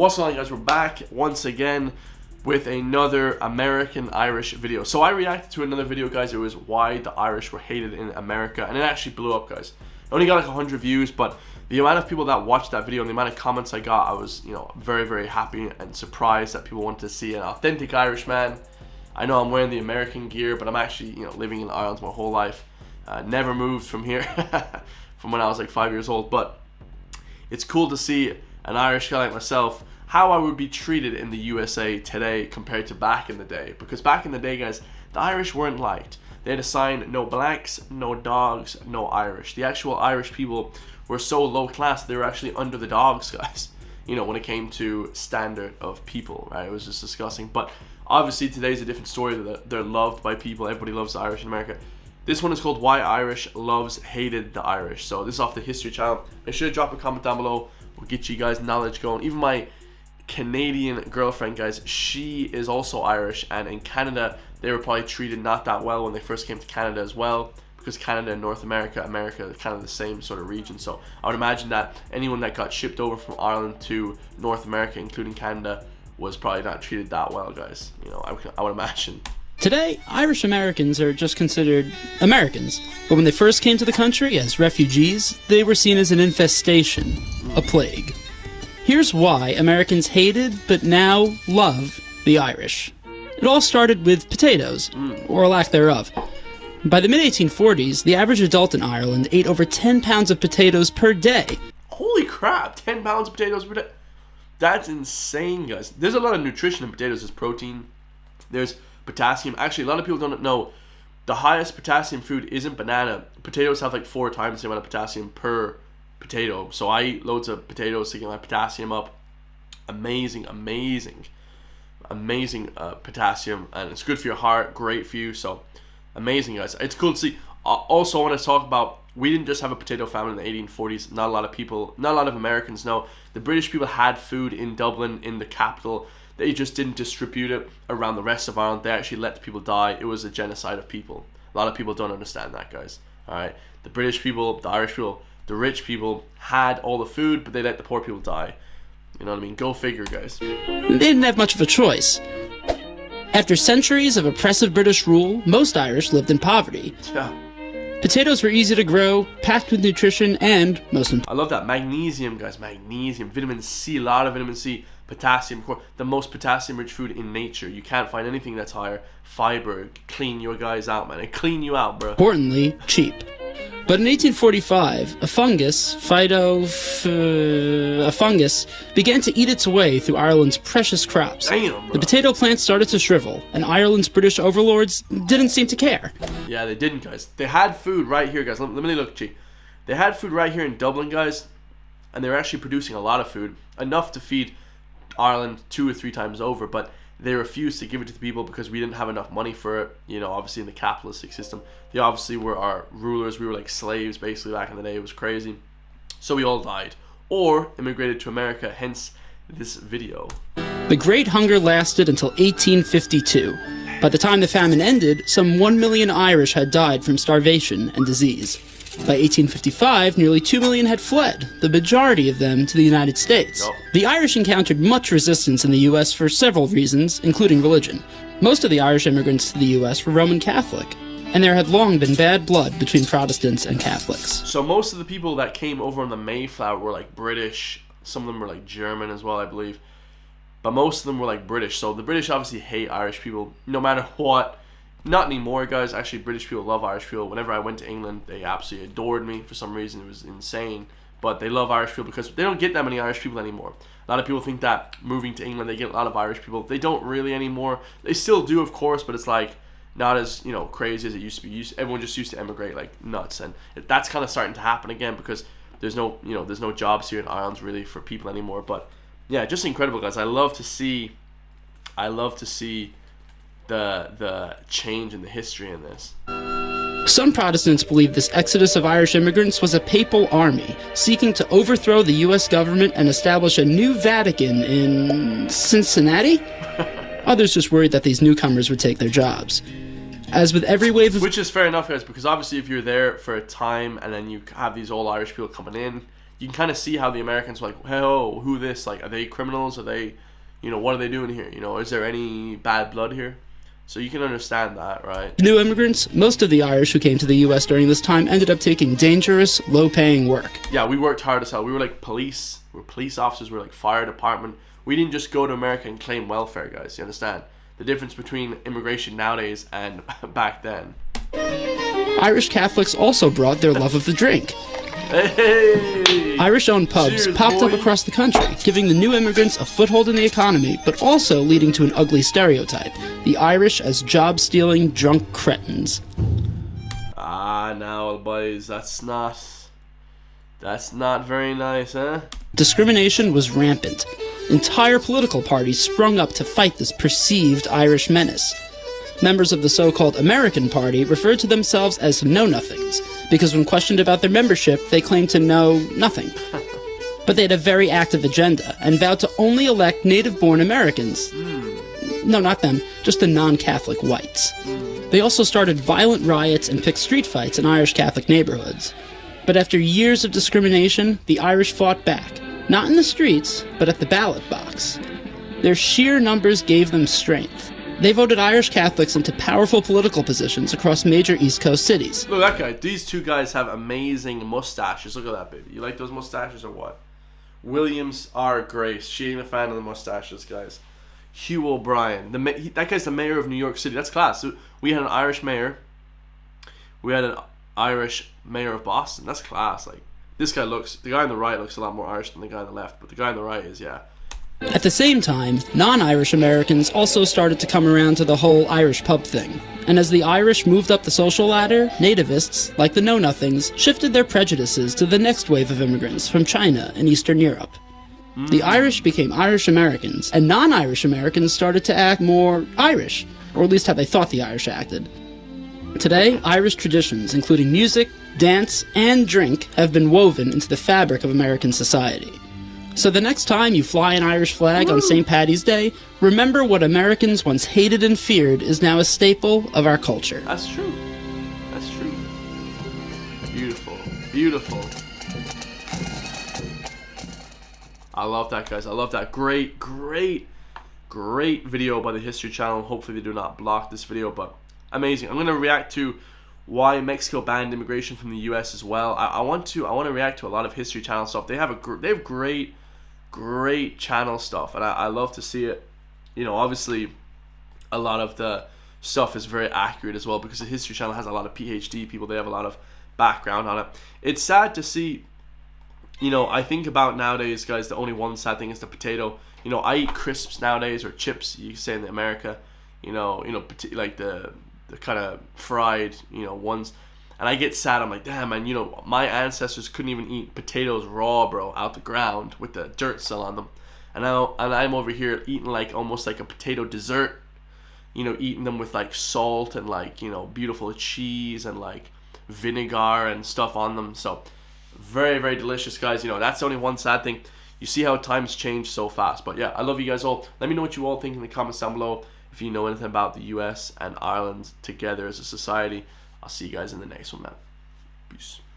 What's going on, guys? We're back once again with another American-Irish video. So I reacted to another video, guys. It was why the Irish were hated in America, and it actually blew up, guys. It only got like 100 views, but the amount of people that watched that video and the amount of comments I got, I was, very, very happy and surprised that people wanted to see an authentic Irish man. I know I'm wearing the American gear, but I'm actually, living in Ireland my whole life. Never moved from here from when I was like 5 years old, but it's cool to see an Irish guy like myself, how I would be treated in the USA today compared to back in the day. Because back in the day, guys, the Irish weren't liked. They had a sign, no blacks, no dogs, no Irish. The actual Irish people were so low class, they were actually under the dogs, guys. When it came to standard of people, right? It was just disgusting. But obviously today's a different story. They're loved by people. Everybody loves the Irish in America. This one is called Why Irish Hated the Irish. So this is off the History Channel. Make sure to drop a comment down below. We'll get you guys knowledge going. Even my Canadian girlfriend, guys, she is also Irish, and in Canada they were probably treated not that well when they first came to Canada as well, because Canada and North America are kind of the same sort of region. So I would imagine that anyone that got shipped over from Ireland to North America, including Canada, was probably not treated that well, guys. I would imagine. Today, Irish Americans are just considered Americans, but when they first came to the country as refugees, they were seen as an infestation, a plague. Here's why Americans hated, but now love, the Irish. It all started with potatoes, or lack thereof. By the mid-1840s, the average adult in Ireland ate over 10 pounds of potatoes per day. Holy crap, 10 pounds of potatoes per day. That's insane, guys. There's a lot of nutrition in potatoes. There's protein, there's potassium. Actually, a lot of people don't know the highest potassium food isn't banana. Potatoes have like 4 times the amount of potassium per potato. So I eat loads of potatoes to get my potassium up. Amazing potassium, and it's good for your heart, great for you. So amazing, guys. It's cool to see. Also, I want to talk about, we didn't just have a potato famine in the 1840s. Not a lot of Americans know. The British people had food in Dublin, in the capital. They just didn't distribute it around the rest of Ireland. They actually let the people die. It was a genocide of people. A lot of people don't understand that, guys. Alright? The British people, the Irish people, the rich people had all the food, but they let the poor people die. You know what I mean? Go figure, guys. They didn't have much of a choice. After centuries of oppressive British rule, most Irish lived in poverty. Yeah. Potatoes were easy to grow, packed with nutrition, and most important. I love that. Magnesium, guys. Magnesium. Vitamin C. A lot of vitamin C. Potassium. The most potassium-rich food in nature. You can't find anything that's higher. Fiber. Clean your guys out, man. It clean you out, bro. Importantly, cheap. But in 1845, a fungus began to eat its way through Ireland's precious crops. Damn, bro. The potato plant started to shrivel, and Ireland's British overlords didn't seem to care. Yeah, they didn't, guys. They had food right here, guys. Let me look, G. They had food right here in Dublin, guys, and they were actually producing a lot of food, enough to feed Ireland 2 or 3 times over, but they refused to give it to the people because we didn't have enough money for it. Obviously in the capitalistic system, they obviously were our rulers. We were like slaves basically back in the day. It was crazy. So we all died or immigrated to America, hence this video. The Great Hunger lasted until 1852. By the time the famine ended, some 1 million Irish had died from starvation and disease. By 1855, nearly 2 million had fled, the majority of them to the United States. Yep. The Irish encountered much resistance in the U.S. for several reasons, including religion. Most of the Irish immigrants to the U.S. were Roman Catholic, and there had long been bad blood between Protestants and Catholics. So most of the people that came over on the Mayflower were like British. Some of them were like German as well, I believe. But most of them were like British. So the British obviously hate Irish people no matter what. Not anymore, guys. Actually, British people love Irish people. Whenever I went to England, they absolutely adored me for some reason. It was insane. But they love Irish people because they don't get that many Irish people anymore. A lot of people think that moving to England, they get a lot of Irish people. They don't really anymore. They still do, of course, but it's like not as, crazy as it used to be. Everyone just used to emigrate like nuts. And that's kind of starting to happen again because there's no, there's no jobs here in Ireland really for people anymore. But yeah, just incredible, guys. I love to see the change in the history in this. Some Protestants believe this exodus of Irish immigrants was a papal army seeking to overthrow the U.S. government and establish a new Vatican in Cincinnati? Others just worried that these newcomers would take their jobs. As with every wave of... Which is fair enough, guys, because obviously if you're there for a time and then you have these old Irish people coming in, you can kind of see how the Americans are like, hey, oh, who this? Like, are they criminals? Are they, what are they doing here? Is there any bad blood here? So you can understand that, right? New immigrants, most of the Irish who came to the U.S. during this time ended up taking dangerous, low-paying work. Yeah, we worked hard as hell. We were like police. We were police officers. We were like fire department. We didn't just go to America and claim welfare, guys. You understand? The difference between immigration nowadays and back then. Irish Catholics also brought their love of the drink. Hey! Irish-owned pubs Cheers, popped up boy. across the country, giving the new immigrants a foothold in the economy, but also leading to an ugly stereotype: the Irish as job-stealing, drunk cretins. Now, boys, that's not very nice, huh? Discrimination was rampant. Entire political parties sprung up to fight this perceived Irish menace. Members of the so-called American Party referred to themselves as know-nothings, because when questioned about their membership, they claimed to know nothing. But they had a very active agenda, and vowed to only elect native-born Americans. No, not them, just the non-Catholic whites. They also started violent riots and picked street fights in Irish Catholic neighborhoods. But after years of discrimination, the Irish fought back, not in the streets, but at the ballot box. Their sheer numbers gave them strength. They voted Irish Catholics into powerful political positions across major East Coast cities. Look at that guy. These two guys have amazing mustaches. Look at that, baby. You like those mustaches or what? Williams R. Grace. She ain't a fan of the mustaches, guys. Hugh O'Brien. That guy's the mayor of New York City. That's class. So we had an Irish mayor. We had an Irish mayor of Boston. That's class. Like, this guy the guy on the right looks a lot more Irish than the guy on the left. But the guy on the right is, yeah. At the same time, non-Irish Americans also started to come around to the whole Irish pub thing. And as the Irish moved up the social ladder, nativists, like the know-nothings, shifted their prejudices to the next wave of immigrants from China and Eastern Europe. The Irish became Irish Americans, and non-Irish Americans started to act more Irish, or at least how they thought the Irish acted. Today, Irish traditions, including music, dance, and drink, have been woven into the fabric of American society. So the next time you fly an Irish flag on St. Paddy's Day, remember what Americans once hated and feared is now a staple of our culture. That's true. That's true. Beautiful. Beautiful. I love that, guys. I love that. Great video by the History Channel. Hopefully they do not block this video, but amazing. I'm going to react to why Mexico banned immigration from the U.S. as well. I want to react to a lot of History Channel stuff. They have great channel stuff, and I love to see it. Obviously a lot of the stuff is very accurate as well, because the History Channel has a lot of PhD people. They have a lot of background on it. It's sad to see. I think about nowadays, guys, the only one sad thing is the potato. I eat crisps nowadays, or chips, you say in America. Like the kind of fried, ones. And I get sad. I'm like, damn, man, my ancestors couldn't even eat potatoes raw, bro, out the ground with the dirt still on them. And I'm over here eating like almost like a potato dessert, eating them with like salt and like, beautiful cheese and like vinegar and stuff on them. So very, very delicious, guys. That's the only one sad thing. You see how times change so fast. But yeah, I love you guys all. Let me know what you all think in the comments down below. If you know anything about the US and Ireland together as a society. I'll see you guys in the next one, man. Peace.